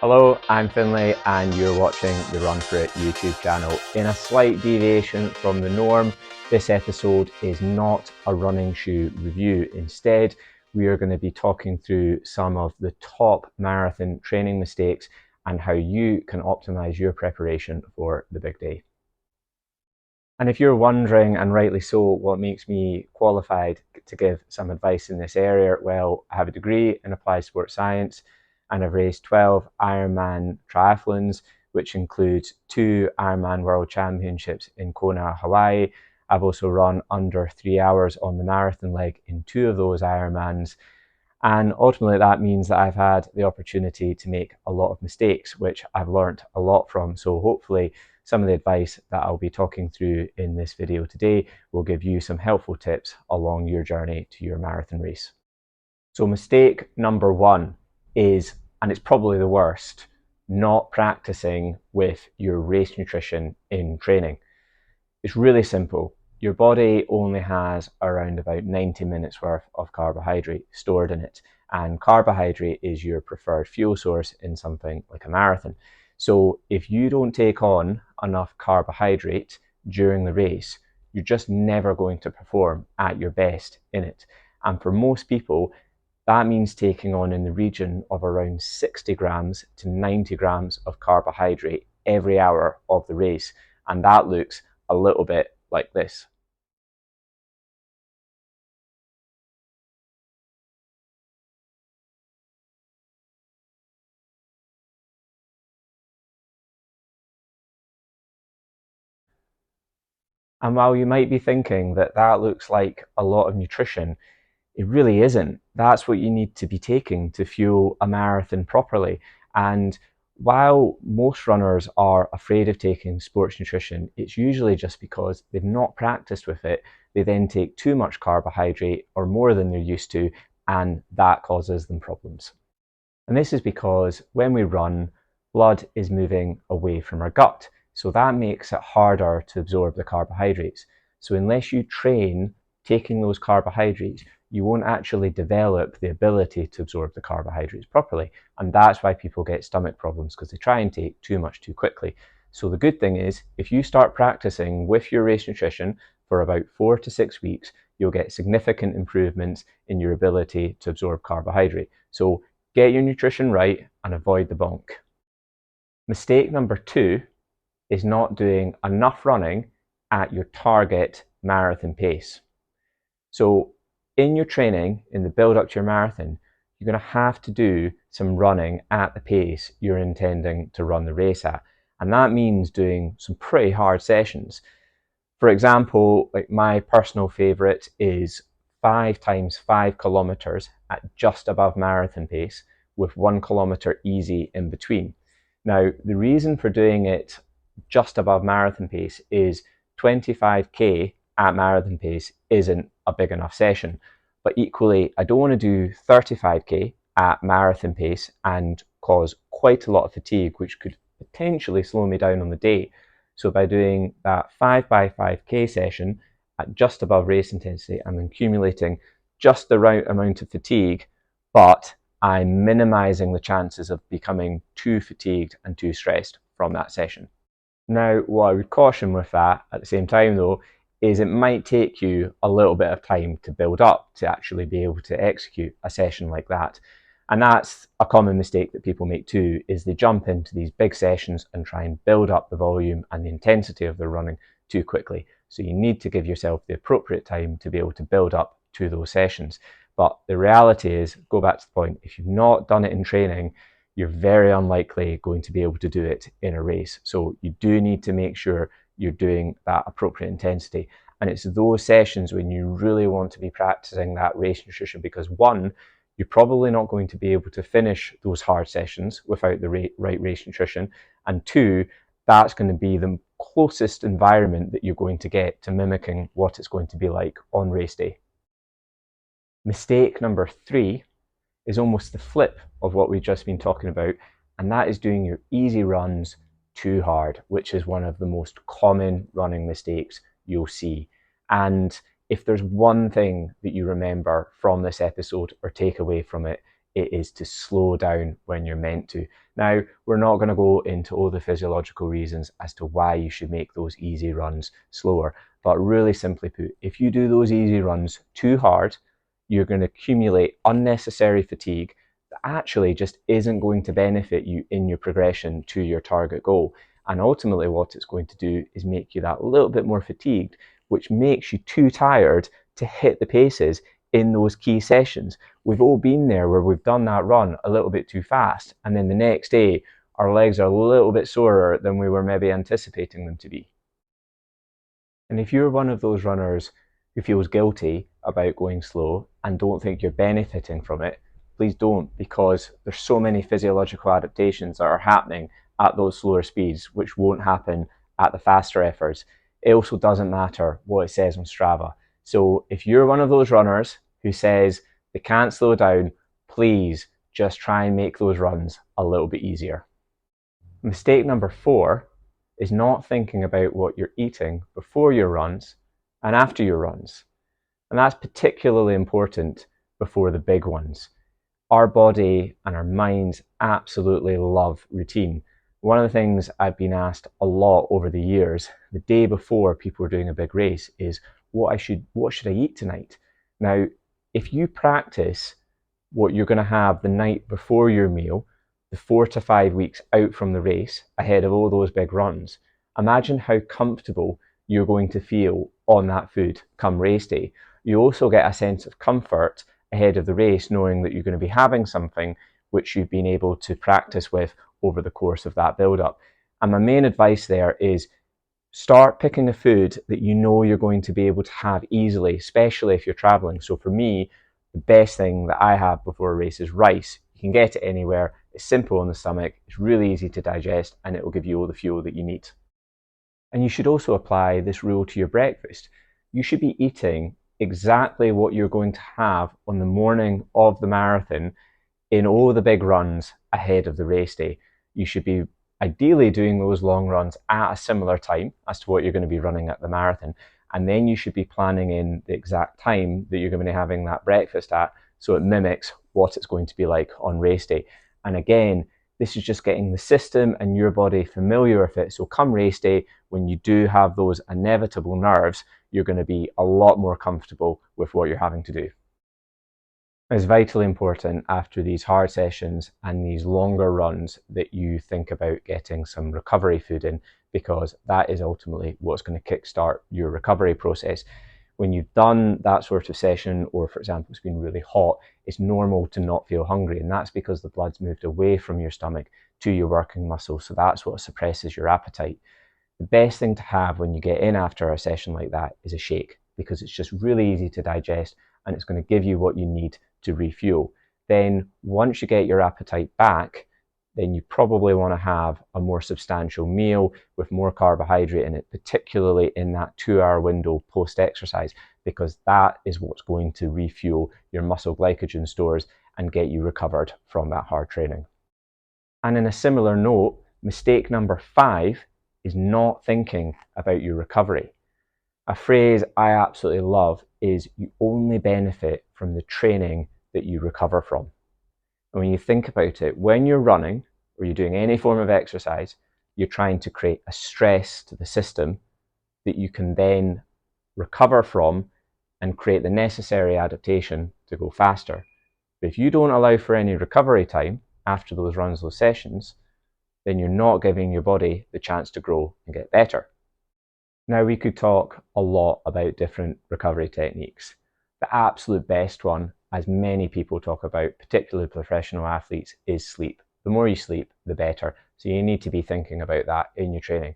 Hello, I'm Finlay and you're watching the Run For It YouTube channel. In a slight deviation from the norm, this episode is not a running shoe review. Instead, we are going to be talking through some of the top marathon training mistakes and how you can optimize your preparation for the big day. And if you're wondering, and rightly so, what makes me qualified to give some advice in this area, well, I have a degree in applied sports science and I've raced 12 Ironman triathlons, which includes 2 Ironman World Championships in Kona, Hawaii. I've also run under 3 hours on the marathon leg in 2 of those Ironmans. And ultimately that means that I've had the opportunity to make a lot of mistakes, which I've learned a lot from. So hopefully some of the advice that I'll be talking through in this video today will give you some helpful tips along your journey to your marathon race. So mistake number 1 is, and it's probably the worst, not practicing with your race nutrition in training. It's really simple. Your body only has around about 90 minutes worth of carbohydrate stored in it, and carbohydrate is your preferred fuel source in something like a marathon. So if you don't take on enough carbohydrate during the race, you're just never going to perform at your best in it. And for most people, that means taking on in the region of around 60 grams to 90 grams of carbohydrate every hour of the race. And that looks a little bit like this. And while you might be thinking that that looks like a lot of nutrition, it really isn't. That's what you need to be taking to fuel a marathon properly. And while most runners are afraid of taking sports nutrition, it's usually just because they've not practiced with it. They then take too much carbohydrate or more than they're used to, and that causes them problems. And this is because when we run, blood is moving away from our gut. So that makes it harder to absorb the carbohydrates. So unless you train taking those carbohydrates, you won't actually develop the ability to absorb the carbohydrates properly. And that's why people get stomach problems, because they try and take too much too quickly. So the good thing is, if you start practicing with your race nutrition for about 4 to 6 weeks, you'll get significant improvements in your ability to absorb carbohydrate. So get your nutrition right and avoid the bonk. Mistake number 2 is not doing enough running at your target marathon pace. So in your training, in the build up to your marathon, you're going to have to do some running at the pace you're intending to run the race at. And that means doing some pretty hard sessions. For example, like my personal favorite is 5 times 5 kilometers at just above marathon pace with 1 kilometer easy in between. Now, the reason for doing it just above marathon pace is 25k at marathon pace isn't a big enough session. But equally, I don't want to do 35k at marathon pace and cause quite a lot of fatigue, which could potentially slow me down on the day. So by doing that 5x5k session at just above race intensity, I'm accumulating just the right amount of fatigue, but I'm minimizing the chances of becoming too fatigued and too stressed from that session. Now, what I would caution with that at the same time though, is it might take you a little bit of time to build up to actually be able to execute a session like that. And that's a common mistake that people make too, is they jump into these big sessions and try and build up the volume and the intensity of their running too quickly. So you need to give yourself the appropriate time to be able to build up to those sessions. But the reality is, go back to the point, if you've not done it in training, you're very unlikely going to be able to do it in a race. So you do need to make sure you're doing that appropriate intensity. And it's those sessions when you really want to be practicing that race nutrition, because 1, you're probably not going to be able to finish those hard sessions without the right race nutrition. And 2, that's going to be the closest environment that you're going to get to mimicking what it's going to be like on race day. Mistake number 3 is almost the flip of what we've just been talking about, and that is doing your easy runs too hard, which is one of the most common running mistakes you'll see. And if there's one thing that you remember from this episode or take away from it, it is to slow down when you're meant to. Now, we're not going to go into all the physiological reasons as to why you should make those easy runs slower, but really simply put, if you do those easy runs too hard, you're going to accumulate unnecessary fatigue that actually just isn't going to benefit you in your progression to your target goal. And ultimately what it's going to do is make you that little bit more fatigued, which makes you too tired to hit the paces in those key sessions. We've all been there where we've done that run a little bit too fast, and then the next day our legs are a little bit sorer than we were maybe anticipating them to be. And if you're one of those runners who feels guilty about going slow and don't think you're benefiting from it, please don't, because there's so many physiological adaptations that are happening at those slower speeds which won't happen at the faster efforts. It also doesn't matter what it says on Strava. So if you're one of those runners who says they can't slow down, please just try and make those runs a little bit easier. Mistake number 4 is not thinking about what you're eating before your runs and after your runs. And that's particularly important before the big ones. Our body and our minds absolutely love routine. One of the things I've been asked a lot over the years, the day before people are doing a big race, is what should I eat tonight? Now, if you practice what you're going to have the night before your meal, the 4 to 5 weeks out from the race, ahead of all those big runs, imagine how comfortable you're going to feel on that food come race day. You also get a sense of comfort ahead of the race, knowing that you're going to be having something which you've been able to practice with over the course of that build-up. And my main advice there is start picking a food that you know you're going to be able to have easily, especially if you're traveling. So for me, the best thing that I have before a race is rice. You can get it anywhere. It's simple on the stomach. It's really easy to digest, and it will give you all the fuel that you need. And you should also apply this rule to your breakfast. You should be eating exactly what you're going to have on the morning of the marathon in all the big runs ahead of the race day. You should be ideally doing those long runs at a similar time as to what you're going to be running at the marathon. And then you should be planning in the exact time that you're going to be having that breakfast at, so it mimics what it's going to be like on race day. And again, this is just getting the system and your body familiar with it. So come race day, when you do have those inevitable nerves, you're going to be a lot more comfortable with what you're having to do. It's vitally important after these hard sessions and these longer runs that you think about getting some recovery food in, because that is ultimately what's going to kickstart your recovery process. When you've done that sort of session, or for example, it's been really hot, it's normal to not feel hungry. And that's because the blood's moved away from your stomach to your working muscles. So that's what suppresses your appetite. The best thing to have when you get in after a session like that is a shake, because it's just really easy to digest and it's going to give you what you need to refuel. Then once you get your appetite back, then you probably want to have a more substantial meal with more carbohydrate in it, particularly in that 2-hour window post-exercise, because that is what's going to refuel your muscle glycogen stores and get you recovered from that hard training. And in a similar note, mistake number 5 is not thinking about your recovery. A phrase I absolutely love is you only benefit from the training that you recover from. And when you think about it, when you're running or you're doing any form of exercise, you're trying to create a stress to the system that you can then recover from and create the necessary adaptation to go faster. But if you don't allow for any recovery time after those runs, those sessions, then you're not giving your body the chance to grow and get better. Now, we could talk a lot about different recovery techniques. The absolute best one, as many people talk about, particularly professional athletes, is sleep. The more you sleep, the better. So you need to be thinking about that in your training.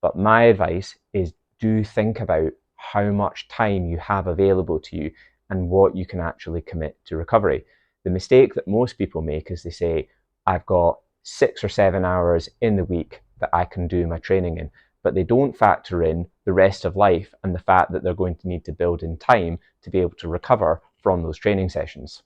But my advice is do think about how much time you have available to you and what you can actually commit to recovery. The mistake that most people make is they say, I've got 6 or 7 hours in the week that I can do my training in, but they don't factor in the rest of life and the fact that they're going to need to build in time to be able to recover from those training sessions.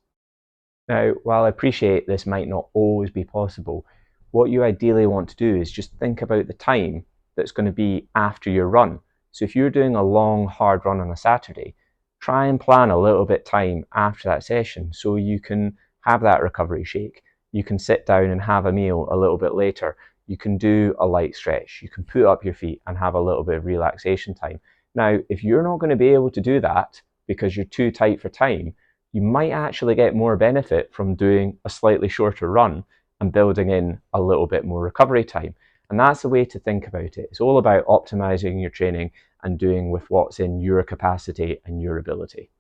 Now, while I appreciate this might not always be possible, what you ideally want to do is just think about the time that's going to be after your run. So if you're doing a long, hard run on a Saturday, try and plan a little bit time after that session so you can have that recovery shake. You can sit down and have a meal a little bit later. You can do a light stretch. You can put up your feet and have a little bit of relaxation time. Now, if you're not going to be able to do that because you're too tight for time, you might actually get more benefit from doing a slightly shorter run and building in a little bit more recovery time. And that's the way to think about it. It's all about optimizing your training and doing with what's in your capacity and your ability.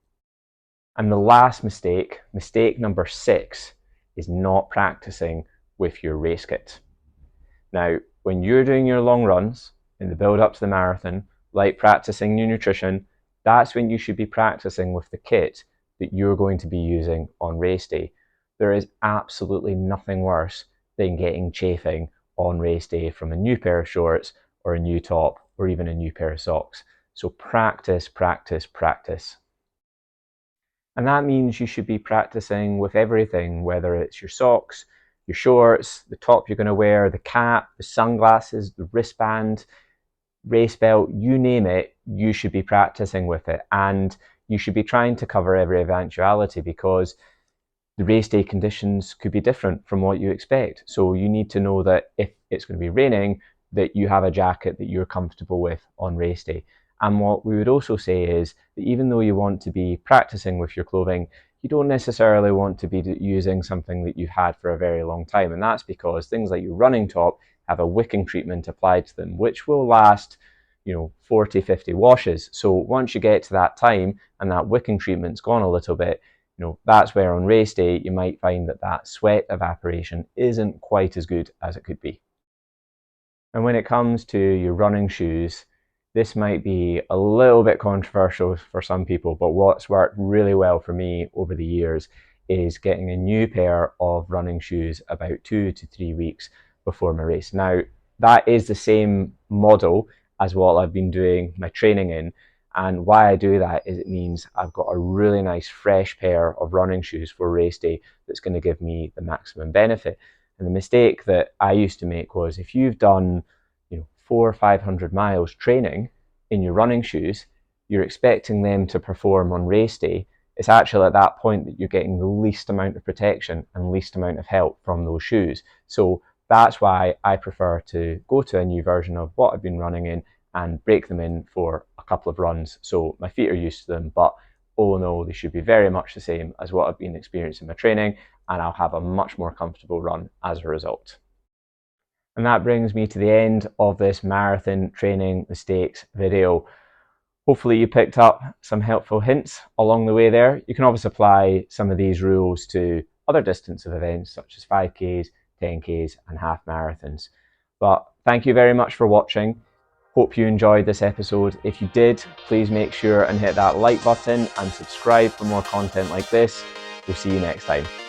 And the last mistake, mistake number 6, is not practicing with your race kit. Now, when you're doing your long runs in the build up to the marathon, like practicing your nutrition, that's when you should be practicing with the kit that you're going to be using on race day. There is absolutely nothing worse than getting chafing on race day from a new pair of shorts or a new top or even a new pair of socks. So practice, practice, practice. And that means you should be practicing with everything, whether it's your socks, your shorts, the top you're going to wear, the cap, the sunglasses, the wristband, race belt, you name it, you should be practicing with it. And you should be trying to cover every eventuality, because the race day conditions could be different from what you expect. So you need to know that if it's going to be raining, that you have a jacket that you're comfortable with on race day. And what we would also say is that even though you want to be practicing with your clothing, you don't necessarily want to be using something that you've had for a very long time. And that's because things like your running top have a wicking treatment applied to them, which will last 40, 50 washes. So once you get to that time and that wicking treatment's gone a little bit, that's where on race day you might find that sweat evaporation isn't quite as good as it could be. And when it comes to your running shoes, this might be a little bit controversial for some people, but what's worked really well for me over the years is getting a new pair of running shoes about 2 to 3 weeks before my race. Now, that is the same model as what I've been doing my training in. And why I do that is it means I've got a really nice fresh pair of running shoes for race day that's going to give me the maximum benefit. And the mistake that I used to make was, if you've done 400 or 500 miles training in your running shoes, you're expecting them to perform on race day. It's actually at that point that you're getting the least amount of protection and least amount of help from those shoes. So that's why I prefer to go to a new version of what I've been running in and break them in for a couple of runs so my feet are used to them, but all in all they should be very much the same as what I've been experiencing in my training, and I'll have a much more comfortable run as a result. And that brings me to the end of this marathon training mistakes video. Hopefully you picked up some helpful hints along the way there. You can obviously apply some of these rules to other distance of events such as 5Ks, 10Ks and half marathons. But thank you very much for watching. Hope you enjoyed this episode. If you did, please make sure and hit that like button and subscribe for more content like this. We'll see you next time.